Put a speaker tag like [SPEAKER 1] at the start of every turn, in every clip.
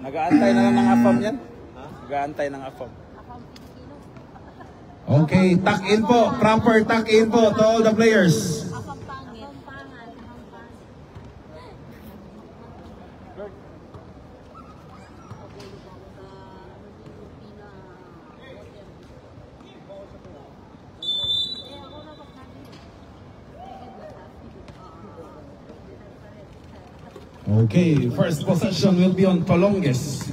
[SPEAKER 1] Nag-aantay na lang ng AFAM yan. Nag-aantay ng AFAM.
[SPEAKER 2] Okay, tuck in po. Proper tuck in po to all the players. Okay, first possession will be on Tolonges.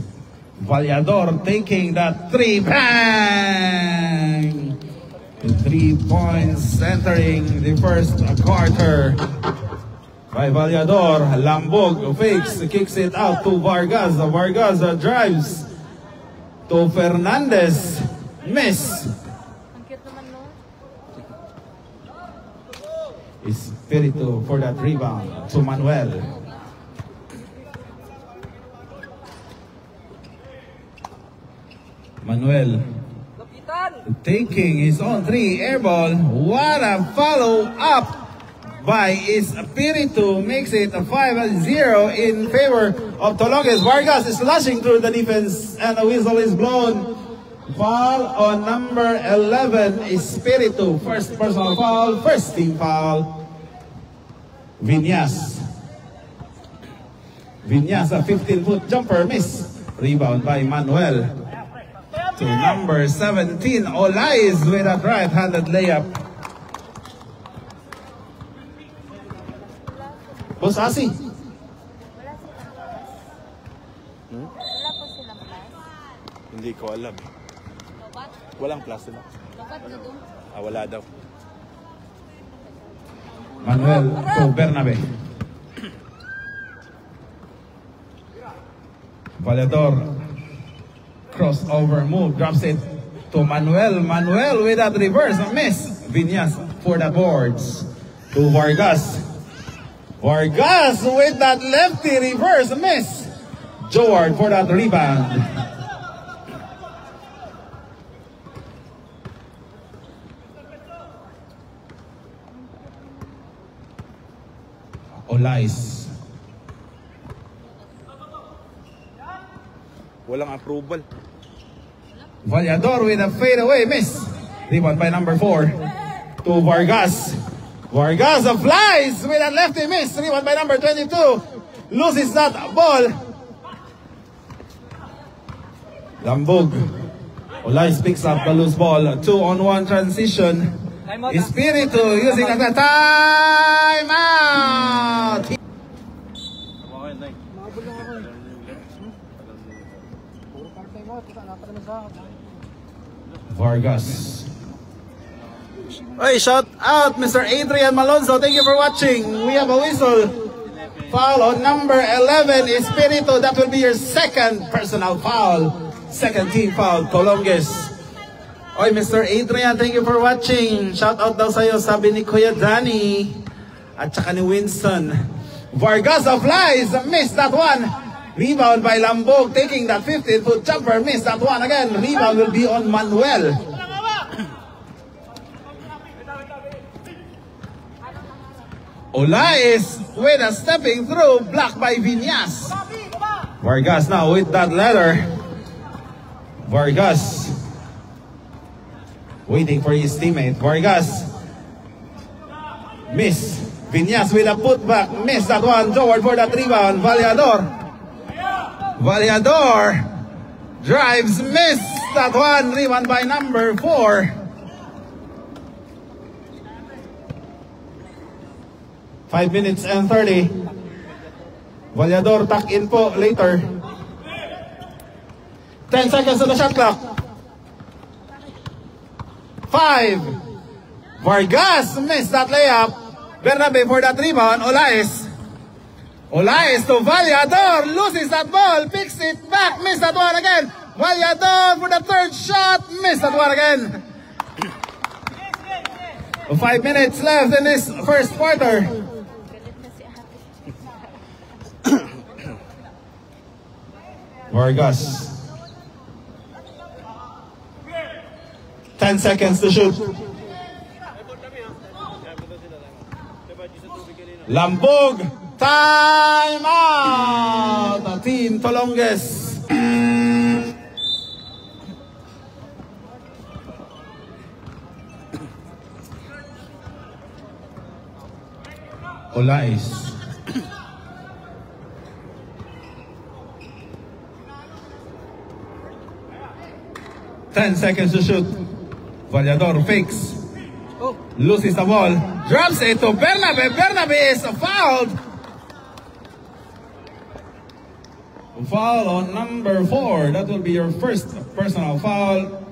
[SPEAKER 2] Vallador taking that three, bang! 3 points entering the first quarter by Vallador. Lambog fakes, kicks it out to Vargas. Vargas drives to Fernandez. Miss. Espiritu for that rebound to Manuel. Manuel taking his own three air ball. What a follow up by Espiritu, makes it a 5-0 in favor of Tolonges. Vargas is slashing through the defense and a whistle is blown. Foul on number 11, Espiritu. First personal foul, first team foul. Vinyas. Vinyas, a 15-foot jumper miss. Rebound by Manuel. To number 17, Olais with a right-handed layup. Boss Asi.
[SPEAKER 3] Wala po silang plus?
[SPEAKER 1] Hindi ko alam. Walang plus sila. Wala daw.
[SPEAKER 2] Manuel to Bernabe. Vallador. Crossover move, drops it to Manuel. Manuel with that reverse, a miss. Vinyas for the boards to Vargas. Vargas with that lefty reverse, a miss. Joward for that rebound. Olais.
[SPEAKER 1] Walang approval.
[SPEAKER 2] Vallador with a fadeaway miss. Rebound by number 4 to Vargas. Vargas flies with a lefty miss. Rebound by number 22. Loses that ball. Lambog. Olais picks up the loose ball. 2-on-1 transition. Espiritu using a timeout. Vargas. Hey, shout out Mr. Adrian Malonzo. Thank you for watching. We have a whistle. Foul on number 11, Espiritu. That will be your second personal foul. Second team foul, Tolonges. Oy, Mr. Adrian, thank you for watching. Shout out daw sa'yo, sabi ni Kuya Danny. At saka ni Winston. Vargas flies. Missed that one. Rebound by Lambog, taking that 15-foot jumper, missed that one again. Rebound will be on Manuel. Olais with a stepping through, blocked by Vinyas. Vargas now with that letter. Vargas waiting for his teammate. Vargas miss. Vinyas with a putback, missed that one. Joward for that rebound. Vallador drives, missed that one. Rebound by number 4. 5 minutes and 30. Vallador tuck in po later. 10 seconds on the shot clock. 5. Vargas missed that layup. Bernabe for that rebound. Olais to Vallador, loses that ball, picks it back, missed that one again. Vallador for the third shot, missed that one again. 5 minutes left in this first quarter. Vargas. 10 seconds to shoot. Lambog. Time out! Team Tolonges. Olais. Ten seconds to shoot. Vallador fakes. Loses the ball. Drops it to Bernabe. Bernabe is fouled. Foul on number 4. That will be your first personal foul.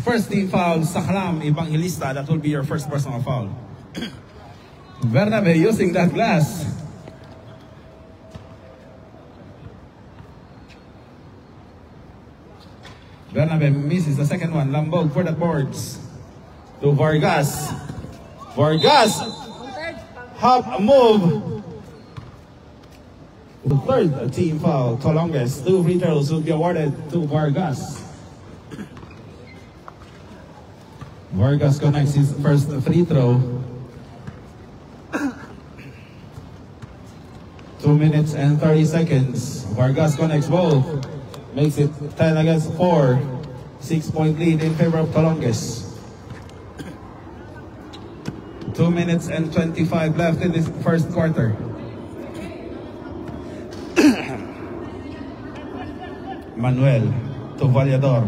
[SPEAKER 2] First team foul, Sakalam Evangelista. That will be your first personal foul. Bernabe using that glass. Bernabe misses the second one. Lambog for the boards. To Vargas. Vargas. Hop move. The third team foul. Tolonges. 2 free throws will be awarded to Vargas. Vargas connects his first free throw. 2 minutes and 30 seconds. Vargas connects both. Makes it 10 against 4. 6-point lead in favor of Tolonges. 2 minutes and 25 left in this first quarter. Manuel to Vallador.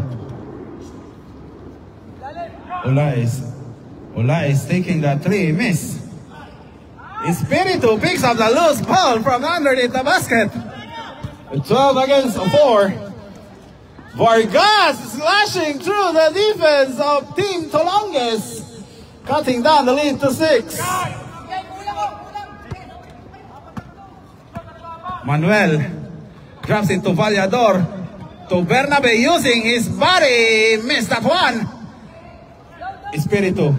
[SPEAKER 2] Olais taking the 3, miss. Espiritu picks up the loose ball from underneath the basket. 12 against 4. Vargas slashing through the defense of Team Tolonges, cutting down the lead to 6. Manuel drops it to Vallador, to Bernabe using his body, missed that one. Espiritu.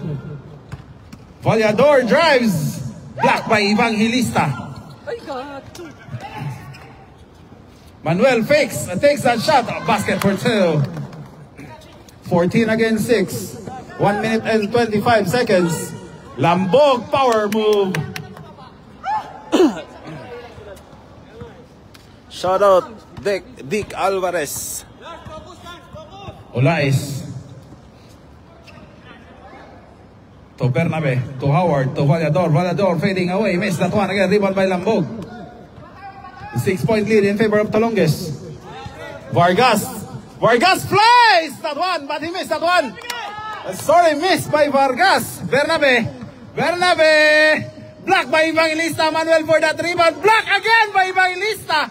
[SPEAKER 2] Vallador drives, blocked by Evangelista. Manuel fakes, takes that shot, basket for 2. 14 against 6. 1 minute and 25 seconds. Lambog power move.
[SPEAKER 1] Shout out Dick Alvarez.
[SPEAKER 2] Olais. To Bernabe, to Howard, to Vallador. Vallador fading away, missed that one again, rebound by Lambog. 6-point lead in favor of Tolonges. Vargas. Vargas flies that one, but he missed that one. Sorry, missed by Vargas. Bernabe. Bernabe. Blocked by Evangelista. Manuel for that rebound. Blocked again by Evangelista.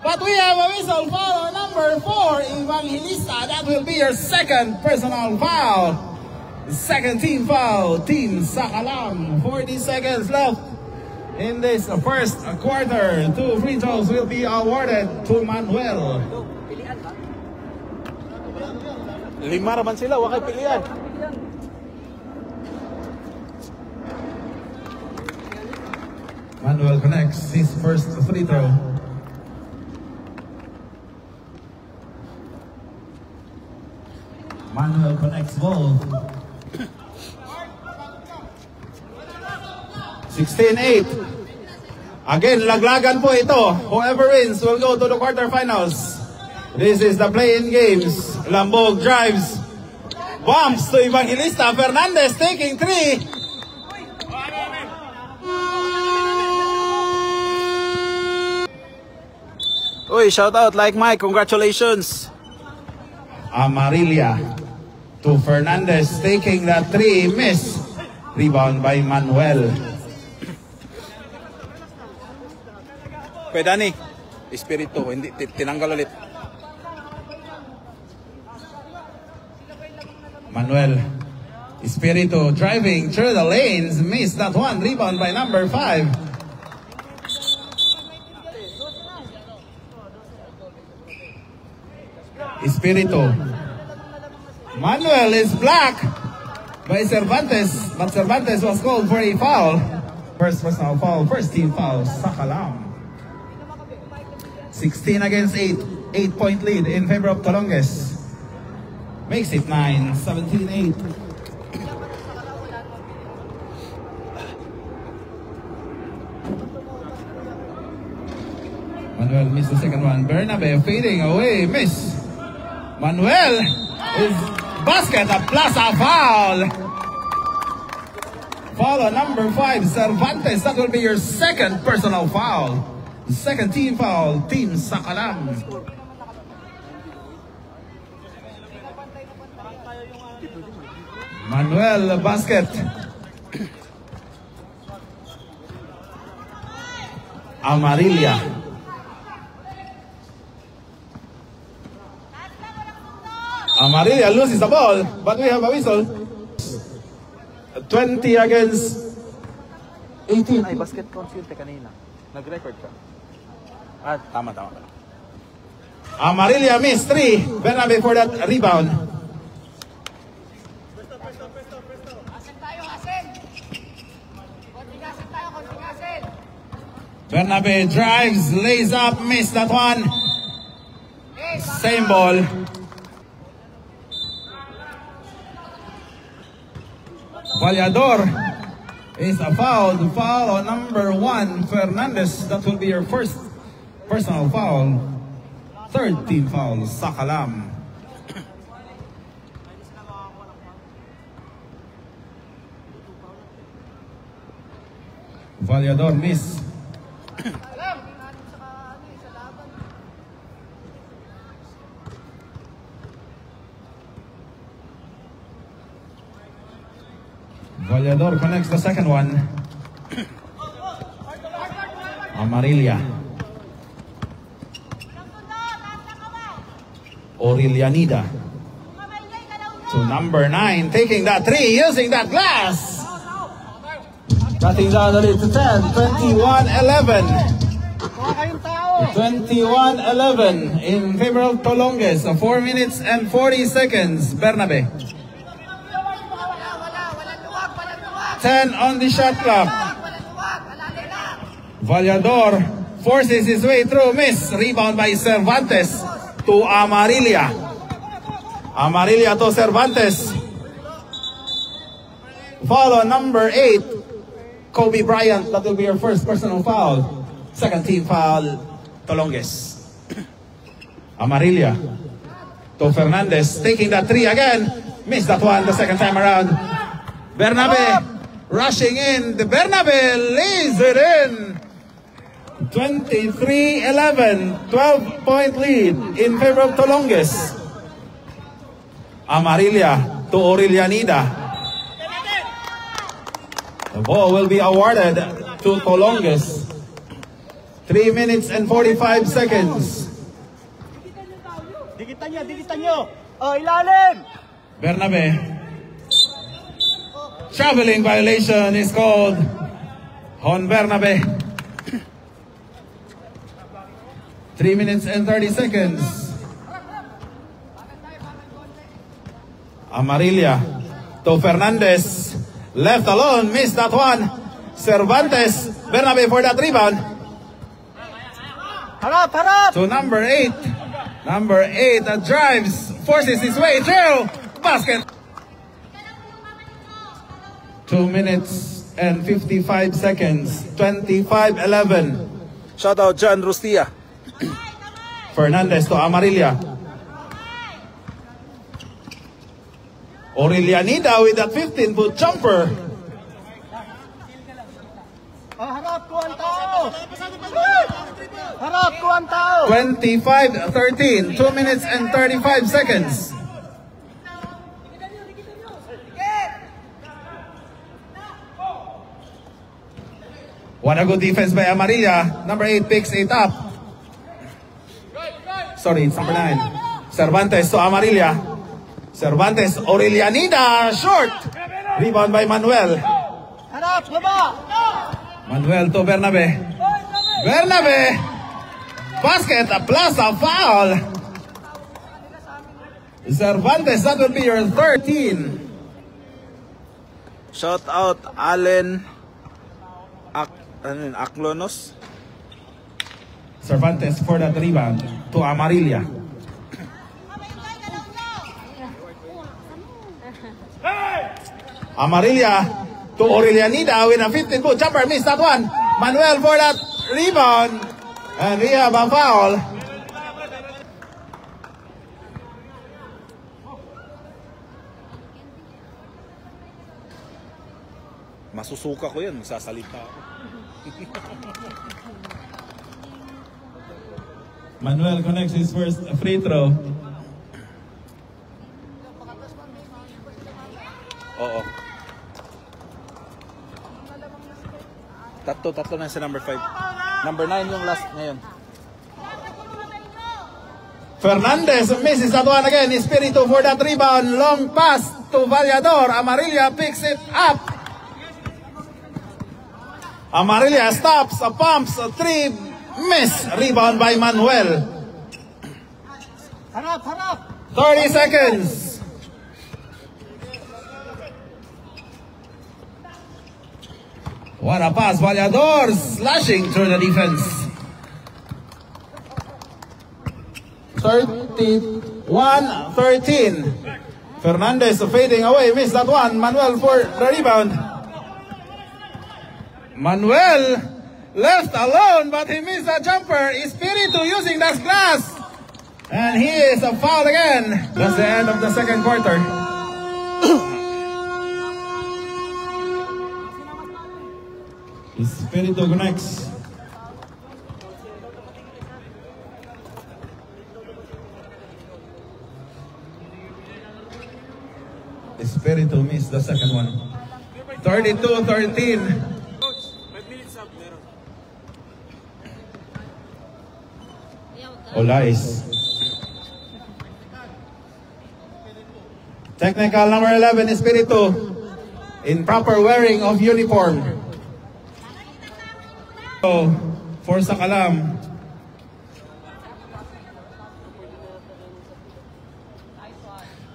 [SPEAKER 2] But we have a whistle foul on number 4, Evangelista. That will be your second personal foul. Second team foul, Team Sakalam. 40 seconds left in this first quarter. 2 free throws will be awarded to Manuel.
[SPEAKER 1] 5 naman sila, wakay pilihan.
[SPEAKER 2] Manuel connects his first free throw. Manuel connects both. 16-8. Again, laglagan po ito. Whoever wins will go to the quarterfinals. This is the play-in games. Lambog drives. Bumps to Evangelista. Fernandez taking 3.
[SPEAKER 1] Uy, shout out like Mike. Congratulations.
[SPEAKER 2] Amarilla to Fernandez taking that 3. Miss. Rebound by Manuel.
[SPEAKER 1] Pwede ni. Espiritu. Hindi, tinanggal ulit.
[SPEAKER 2] Manuel. Espiritu driving through the lanes. Missed that one. Rebound by number 5. Espiritu. Manuel is blocked by Cervantes, but Cervantes was called for a foul. First personal foul, first team foul, Sakalam. 16 against 8, 8-point lead in favor of Tolonges. Makes it 9, 17-8. Manuel missed the second one. Bernabe fading away. Miss. Manuel is basket. A plus a foul. Foul on number 5, Cervantes. That will be your second personal foul. Second team foul, Team Sakalam. Manuel basket. Amarilla. Amarilla loses the ball, but we have a whistle. 20 against 18.
[SPEAKER 1] Ay, basket counts yun kanina. Nag-record ka. Ah, tama.
[SPEAKER 2] Amarilla missed 3. Bernabe for that rebound. Bernabe drives, lays up, missed that one. Same ball. Vallador is a foul. The foul on number 1, Fernandez. That will be your first personal foul. Third team foul, Sakalam. Vallador miss. Vallador connects the second one. Amarilla. Aurelianida. To number 9, taking that 3, using that glass. Cutting down the lead to 10, 21-11. 21-11 in favor of Tolonges. 4 minutes and 40 seconds. Bernabe. 10 on the shot clock. Vallador forces his way through. Miss. Rebound by Cervantes to Amarilla. Amarilla to Cervantes. Foul on number 8, Kobe Bryant. That will be your first personal foul. Second team foul, Tolonges. Amarilla to Fernandez. Taking that 3 again. Missed that one the second time around. Bernabe. Rushing in, the Bernabe lays it in. 23-11, 12-point lead in favor of Tolonges. Amarilla to Aurelianida. The ball will be awarded to Tolonges. 3 minutes and 45 seconds.
[SPEAKER 4] Dikitan nyo. Oh, ilalim.
[SPEAKER 2] Bernabe. Traveling violation is called on Bernabe. 3 minutes and 30 seconds. Amarilla to Fernandez. Left alone, missed that one. Cervantes, Bernabe for that rebound.
[SPEAKER 4] Harap.
[SPEAKER 2] To number 8. Number 8 that drives, forces his way through. Basket. 2 minutes and 55 seconds. 25-11.
[SPEAKER 1] Shout out John Rustia.
[SPEAKER 2] Fernandez to Amarilla. Aurelianida with that 15-foot jumper.
[SPEAKER 4] Harap ko ang tao. Harap ko ang tao.
[SPEAKER 2] 25-13. 2 minutes and 35 seconds. What a good defense by Amarilla. Number 8 picks it up. Sorry, it's number 9. Cervantes to Amarilla. Cervantes, Aurelianida, short. Rebound by Manuel.
[SPEAKER 4] Harap, baba.
[SPEAKER 2] Manuel to Bernabe. Bernabe. Basket plus a foul. Cervantes, that will be your 13.
[SPEAKER 1] Shout out Allen Aklonos.
[SPEAKER 2] Cervantes for that rebound to Amarilla. Amarilla to Aurelianida with a 15-foot jumper. Missed that one. Manuel for that rebound. And we have a foul.
[SPEAKER 1] Masusuka ko yan, magsasalita ako.
[SPEAKER 2] Manuel connects his first free throw.
[SPEAKER 1] Oo. Tatlo na sa number 5. Number 9 yung last ngayon.
[SPEAKER 2] Fernandez misses that one again. Espiritu for that rebound. Long pass to Vallador. Amarilla picks it up. Amarilla stops, pumps, a 3. Miss. Rebound by Manuel.
[SPEAKER 4] Harap, harap.
[SPEAKER 2] 30 seconds. What a pass. Vallador slashing through the defense. 31-13. Fernandez fading away. Missed that one. Manuel for the rebound. Manuel left alone, but he missed a jumper. Espiritu using that glass. And he is a foul again. That's the end of the second quarter. Espiritu connects. Espiritu missed the second one. 32-13. Olais. Technical number 11, Espiritu. In proper wearing of uniform. So, for Sakalam.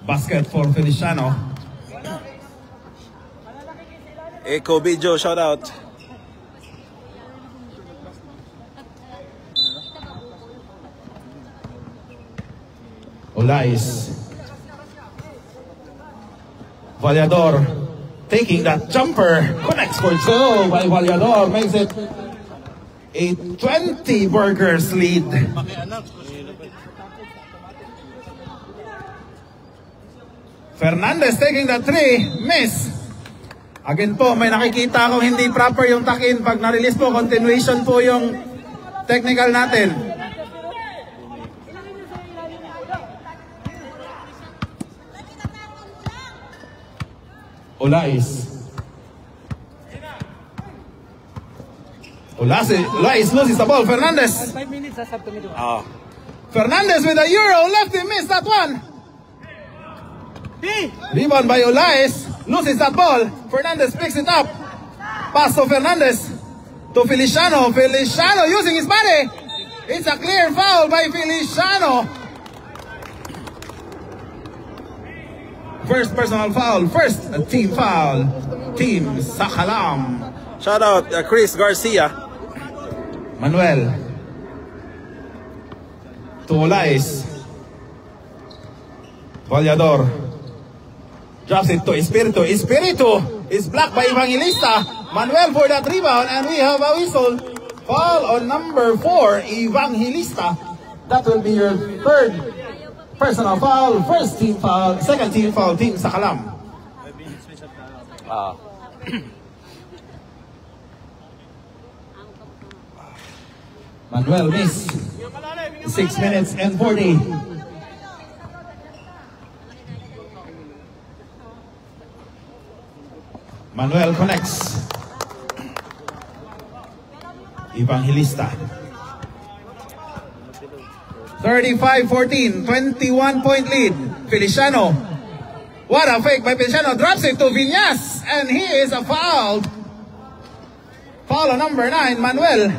[SPEAKER 2] Basket for Feliciano.
[SPEAKER 1] Echo Video, shout out.
[SPEAKER 2] Olais. Vallador taking that jumper. Connects for two by Vallador. Makes it a 20 Burgers lead. Fernandez taking the three. Miss. Again po, may nakikita akong hindi proper yung tuck-in. Pag na-release po, continuation po yung technical natin. Olais. Olais loses the ball. Fernandez.
[SPEAKER 4] 5 minutes, sasab to me.
[SPEAKER 2] Fernandez with a euro. Lefty missed that one. Rebound by Olais. Loses that ball. Fernandez picks it up. Pass to Fernandez. To Feliciano. Feliciano using his body. It's a clear foul by Feliciano. First personal foul. First team foul. Team Sakalam.
[SPEAKER 1] Shout out Chris Garcia.
[SPEAKER 2] Manuel. To Olais. Vallador. Drops it to Espiritu. Espiritu is blocked by Evangelista. Manuel for that rebound, and we have a whistle. Foul on number 4, Evangelista. That will be your third personal foul, first team foul, second team foul, Team Sakalam. Manuel miss. 6 minutes and 40. Manuel connects. Evangelista. 35-14, 21-point lead. Feliciano. What a fake by Feliciano. Drops it to Viñas. And he is a foul. Foul on number 9, Manuel.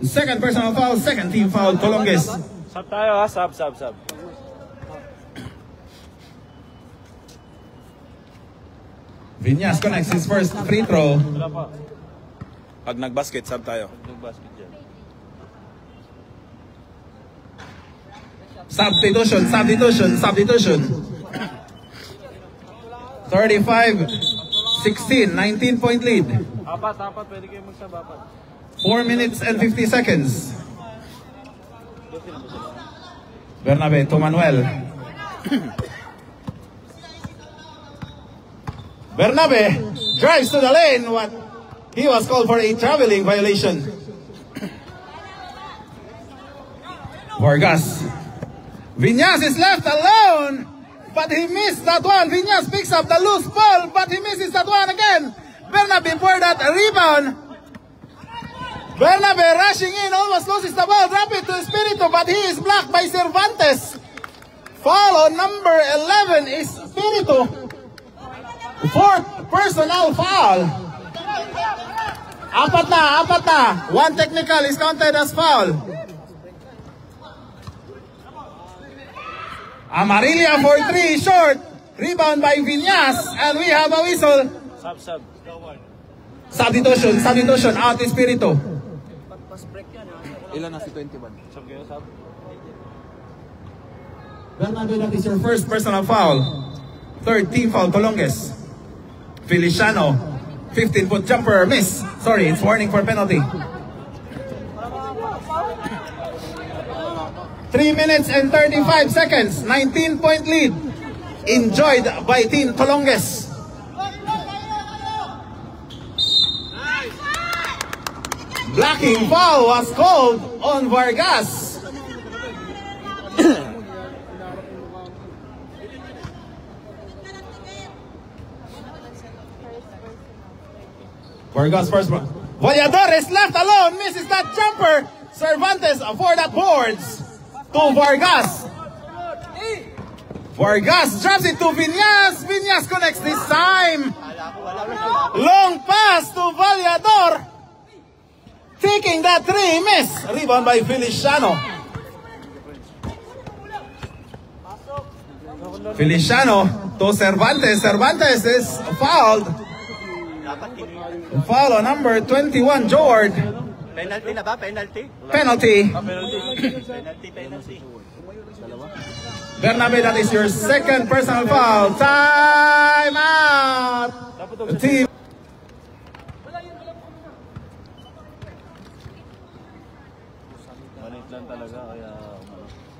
[SPEAKER 2] Second personal foul, second team foul, Colonges.
[SPEAKER 1] Sub tayo ha, sub.
[SPEAKER 2] Viñas connects his first free throw.
[SPEAKER 1] Pag nag-basket, sub tayo.
[SPEAKER 2] Substitution. 35-16, 19-point lead.
[SPEAKER 1] Apat, pwede kayo mag-sub apat.
[SPEAKER 2] 4 minutes and 50 seconds. Bernabe to Manuel. Bernabe drives to the lane. What? He was called for a traveling violation. Vargas. Viñas is left alone, but he missed that one. Viñas picks up the loose ball, but he misses that one again. Bernabe for that rebound. Bernabe rushing in, almost loses the ball, drop it to Espiritu, but he is blocked by Cervantes. Foul on number 11 is Espiritu. Fourth personal foul. Apat na. One technical is counted as foul. Amarilla for 3, short. Rebound by Viñas, and we have a whistle. Substitution, out Espiritu.
[SPEAKER 1] Ilan na si 21?
[SPEAKER 2] Bernabe, that is your first personal foul. Third team foul, Colonges. Feliciano, 15-foot jumper, miss. Sorry, it's warning for penalty. 3 minutes and 35 seconds, 19-point lead. Enjoyed by Team Colonges. Blocking foul was called on Vargas. Vargas first one. Vallador is left alone, misses that jumper. Cervantes for that boards to Vargas. Vargas drops it to Viñas. Viñas connects this time. Long pass to Vallador. Taking that 3, miss. Rebound by Feliciano. Feliciano to Cervantes. Cervantes is fouled. Foul on number 21, Jord.
[SPEAKER 4] Penalty na ba? Penalty?
[SPEAKER 2] Penalty.
[SPEAKER 4] Penalty.
[SPEAKER 2] Bernabe, that is your second personal foul. Time out. Team.
[SPEAKER 1] Malit lang talaga, kaya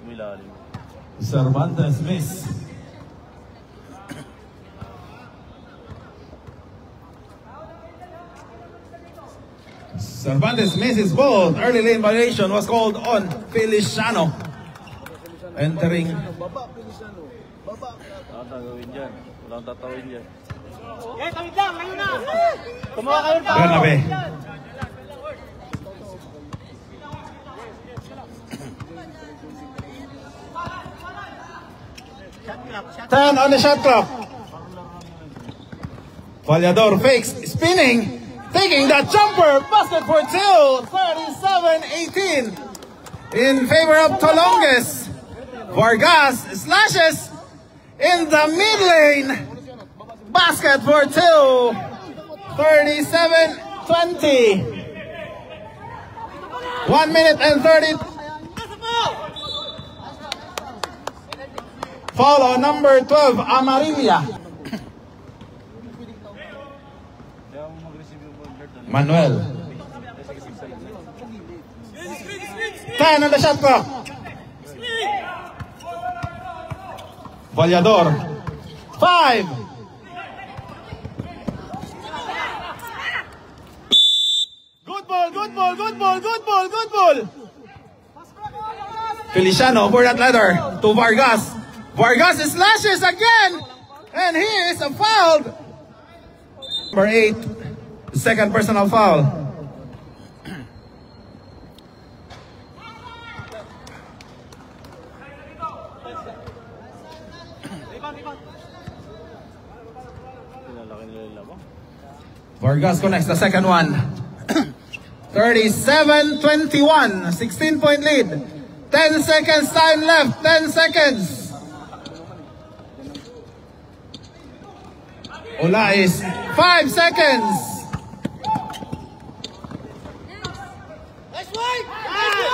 [SPEAKER 1] umilalim.
[SPEAKER 2] Cervantes miss. Cervantes misses both. Early lane violation was called on Feliciano. Entering.
[SPEAKER 1] Tatagawin dyan. Walang tatawin dyan.
[SPEAKER 4] Tawid lang, layo na! Tumawa kayo pa!
[SPEAKER 2] Bernabe. Turn on the shot clock. Vallador fakes, spinning, taking the jumper, basket for 2, 37-18 in favor of Colonges. Vargas slashes in the mid lane, basket for 2, 37-20. 1 minute and 30. Foul on number 12, Amarilla. Manuel. 10 on the shot clock. Vallador. 5. Good ball, good ball, good ball, good ball, good ball. Feliciano for that letter to Vargas. Vargas slashes again, and he is fouled. Number 8, second personal foul. Vargas connects the second one. 37-21, 16-point lead. 10 seconds time left, 10 seconds. Olais, 5 seconds.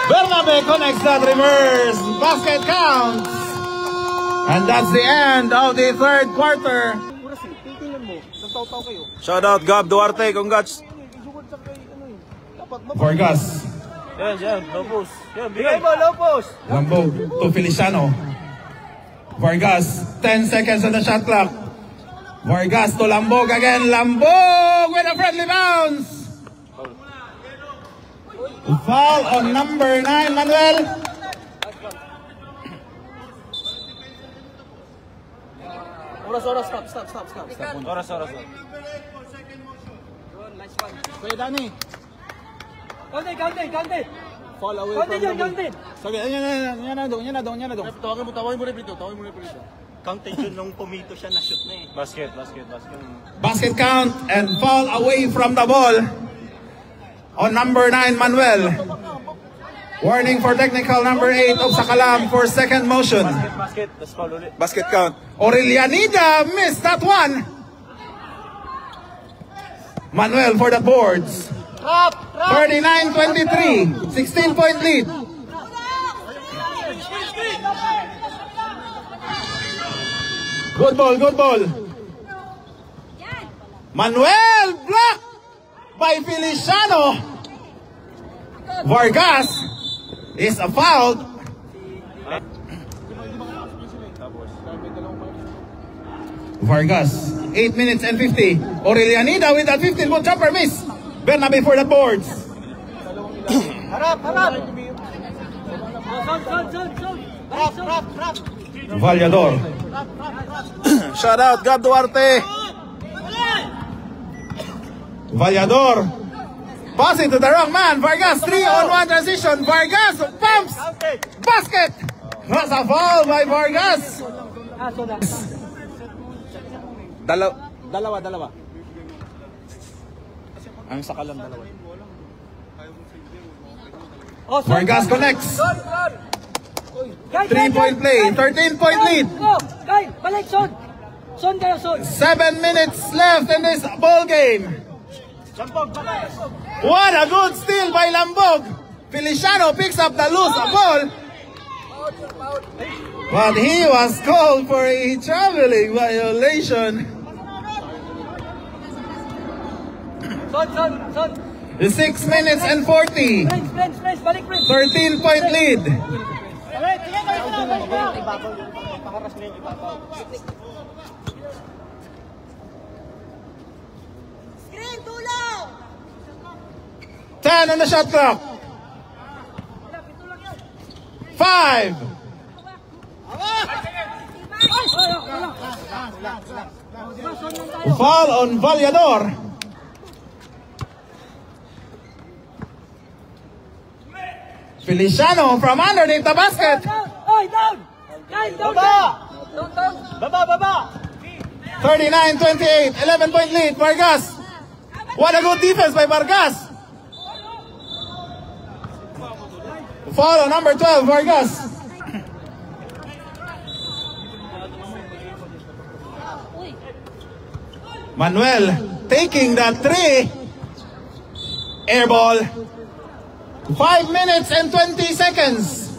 [SPEAKER 2] Bernabe connects that reverse. Basket counts. And that's the end of the third quarter.
[SPEAKER 1] Shout out Gab Duarte, congrats.
[SPEAKER 2] Vargas.
[SPEAKER 1] Yan, low post. Yan,
[SPEAKER 4] Bigay mo, low post.
[SPEAKER 2] Lambog to Feliciano. Vargas, 10 seconds on the shot clock. Vargas to Lambog again. Lambog with a friendly bounce. Foul on number 9, Manuel.
[SPEAKER 4] Oras, stop.
[SPEAKER 1] Oras.
[SPEAKER 4] Kuya Danny. Counted. Fall away
[SPEAKER 5] Counted
[SPEAKER 4] from
[SPEAKER 5] yun,
[SPEAKER 4] the
[SPEAKER 5] counted.
[SPEAKER 4] Sige, yan na dong.
[SPEAKER 6] Tawagin mo rin dito. Counted yun nung pumito siya na shoot na eh.
[SPEAKER 1] Basket.
[SPEAKER 2] Basket count and foul away from the ball on number 9, Manuel. Warning for technical number 8 of Sakalam for second motion.
[SPEAKER 1] Basket. That's foul ulit.
[SPEAKER 2] Basket count. Aurelianida missed that one. Manuel for the boards. 39-23, 16-point lead. Good ball. Manuel blocked by Feliciano. Vargas is a foul. Vargas, 8 minutes and 50. Aurelianida with that 15-foot jumper miss. Bernabe for the boards.
[SPEAKER 4] Harap.
[SPEAKER 2] Vallador. Shout out, Gab Duarte. Vallador. Pass it to the wrong man. Vargas, 3-on-1 transition. Vargas pumps. Basket. That's a foul by Vargas.
[SPEAKER 4] Dalawa.
[SPEAKER 1] Ang Sakalam dalawa.
[SPEAKER 2] Vargas connects. 3-point play. 13-point lead.
[SPEAKER 5] Kyle, balik, Son. Son kayo, Son.
[SPEAKER 2] 7 minutes left in this ball game. What a good steal by Lambog. Feliciano picks up the loose ball. But he was called for a traveling violation.
[SPEAKER 5] Son.
[SPEAKER 2] 6 minutes and 40.
[SPEAKER 5] Friends, balik, friends.
[SPEAKER 2] 13-point lead.
[SPEAKER 3] Screen, tulong!
[SPEAKER 2] 10 on the shot clock. 5. Foul on Vallador. Feliciano from underneath the basket.
[SPEAKER 5] Down! Kyle, down!
[SPEAKER 4] Baba.
[SPEAKER 2] 39-28, 11-point lead, Vargas. What a good defense by Vargas. Foul on number 12, Vargas. Manuel taking the 3. Air ball. 5 minutes and 20 seconds.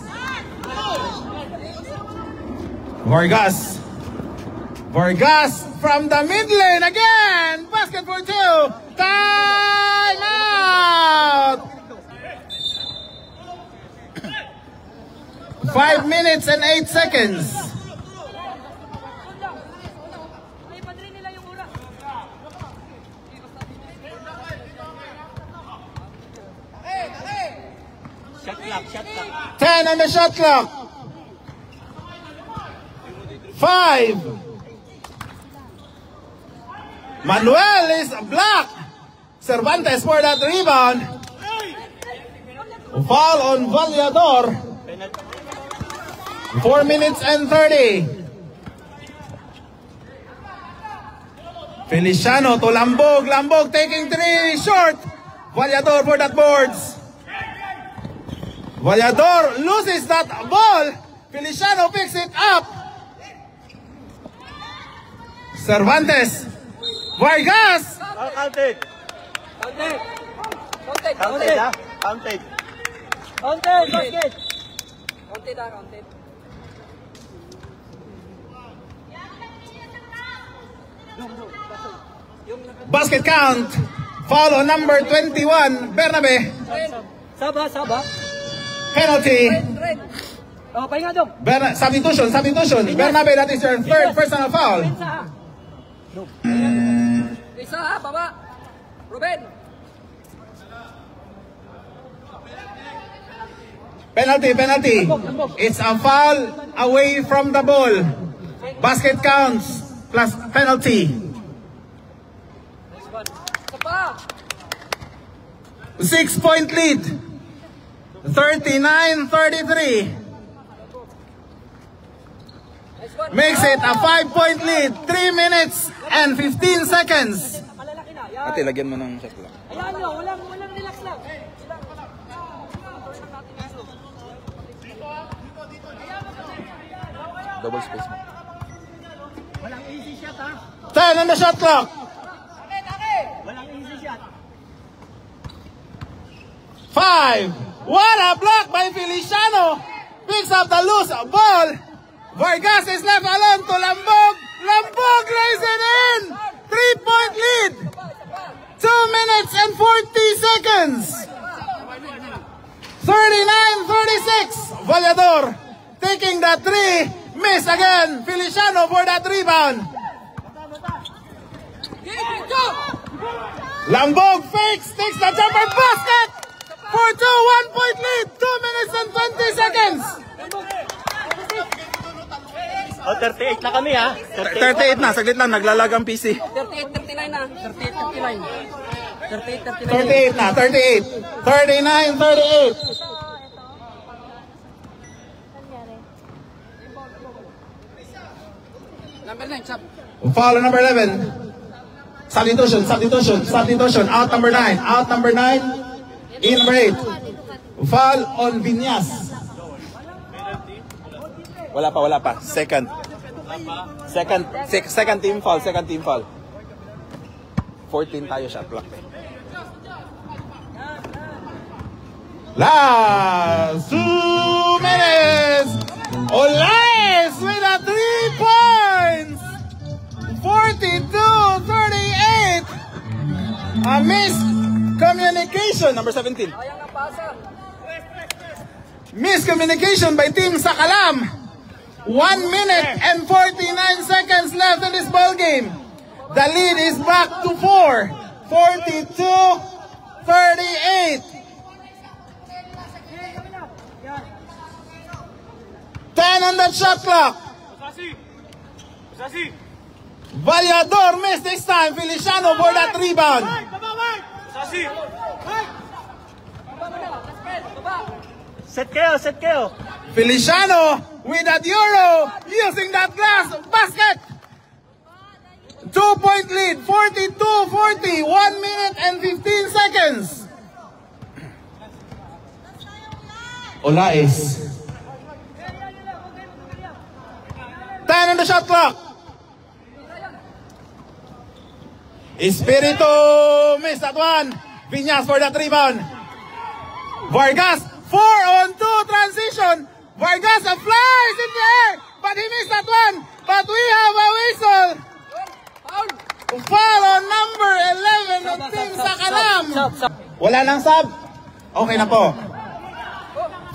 [SPEAKER 2] Vargas from the mid lane again. Basket for 2. Time out. 5 minutes and 8 seconds.
[SPEAKER 5] Ay, padrin nila yung ura.
[SPEAKER 6] Shot clock.
[SPEAKER 2] 10 on the shot clock. 5. Manuel is blocked. Cervantes for that rebound. Foul on Vallador. 4 minutes and 30. Feliciano to Lambog. Lambog taking 3 short. Vallador for that boards. Vallador loses that ball. Feliciano picks it up. Cervantes. Vargas.
[SPEAKER 6] Counted. Counted.
[SPEAKER 5] Basket. Counted.
[SPEAKER 2] Basket count. Foul on number 21, Bernabe.
[SPEAKER 5] Saba, saba.
[SPEAKER 2] Penalty.
[SPEAKER 5] Red. Oh, pahinga dong.
[SPEAKER 2] Substitution. Bernabe, that is your third personal foul.
[SPEAKER 5] Isa ha, baba. Ruben.
[SPEAKER 2] Penalty. It's a foul away from the ball. Basket counts plus penalty.
[SPEAKER 5] Sapa.
[SPEAKER 2] 6-point lead. 39-33. Makes it a 5-point lead. 3 minutes and 15 seconds.
[SPEAKER 5] Malalaki na. Yan.
[SPEAKER 1] Ate, lagyan mo ng shot clock.
[SPEAKER 5] Ayan nyo, walang relax lang.
[SPEAKER 1] Double space mo.
[SPEAKER 2] 10 on the shot clock.
[SPEAKER 4] Walang easy shot.
[SPEAKER 2] 5. What a block by Feliciano. Picks up the loose ball. Vargas is left alone to Lambog. Lambog lays it in. 3-point lead. 2 minutes and 40 seconds. 39-36. Vallador taking the 3. Miss again. Feliciano for that rebound. Lambog fakes, takes the jumper basket for 2, 1-point lead, 2 minutes and 20 seconds.
[SPEAKER 6] Oh, 38 na kami ha.
[SPEAKER 1] 38 na, saglit lang, naglalag ang PC.
[SPEAKER 5] 38-39 na. 38-39.
[SPEAKER 2] 38 na, 38. 39-38.
[SPEAKER 5] Number 9, Sab.
[SPEAKER 2] Foul on number 11. Substitution. Out number 9. In number 8. Foul on Vinyas.
[SPEAKER 1] Wala pa. Second team foul. 14 tayo shot clock.
[SPEAKER 2] Last 2 minutes. Olaes with a 3 points. 42-38. A missed communication.
[SPEAKER 1] Number 17.
[SPEAKER 5] Sayang ang pasa.
[SPEAKER 2] Miscommunication by Team Sakalam. 1 minute and 49 seconds left in this ball game. The lead is back to 4. 42-38. 10 on the shot clock. Vallador missed this time. Feliciano for that rebound.
[SPEAKER 6] Set kayo.
[SPEAKER 2] Feliciano with that euro using that glass basket. 2-point lead, 42-40, 1 minute and 15 seconds. Olaes. 10 on the shot clock. Espiritu missed that one. Vinyas for that rebound. Vargas, 4-on-2 transition. Vargas flies in the air, but he missed that one. But we have a whistle. Foul on number 11 ng Team Sakalam. Wala nang sub? Okay na po.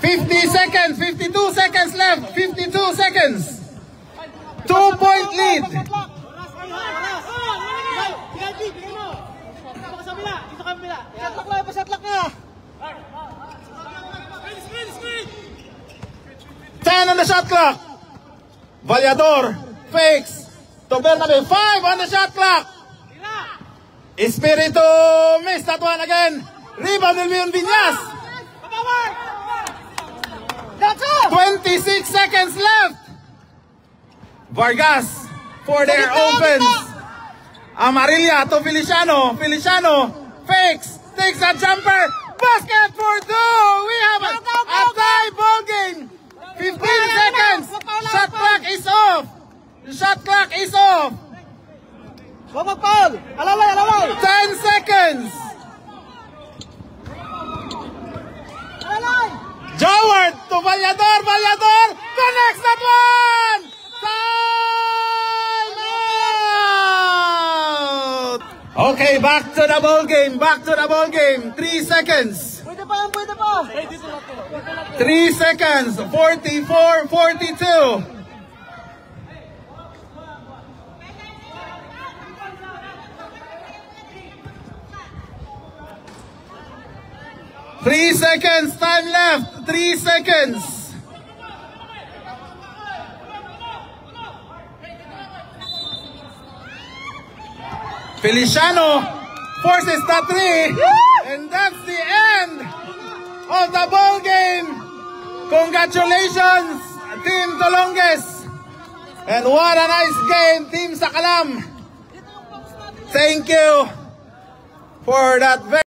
[SPEAKER 2] 50 seconds, 52 seconds left, 52 seconds. 2-point lead.
[SPEAKER 4] Pasatlak na.
[SPEAKER 2] 10 on the shot clock. Vallador fakes to Bernabe. 5 on the shot clock. Espiritu missed that one again. Rebound will be on Vinyas. 26 seconds left. Vargas for their opens. Amarilla to Feliciano. Feliciano fakes, takes a jumper. Basket for 2. We have a tie ball game. 15 seconds. Shot clock is off. The shot clock is off.
[SPEAKER 4] Huwag mag-foul. Alaway.
[SPEAKER 2] 10 seconds. Joward to Vallador. Vallador connects that one. Time out. Okay, back to the ball game. Back to the ball game. 3 seconds.
[SPEAKER 4] Pwede pa yan, pwede pa.
[SPEAKER 2] 3 seconds. 44-42. Three seconds. Time left. 3 seconds. Feliciano forces the 3, and that's the end of the ball game. Congratulations, Team Tolonges, and what a nice game, Team Sakalam. Thank you for that.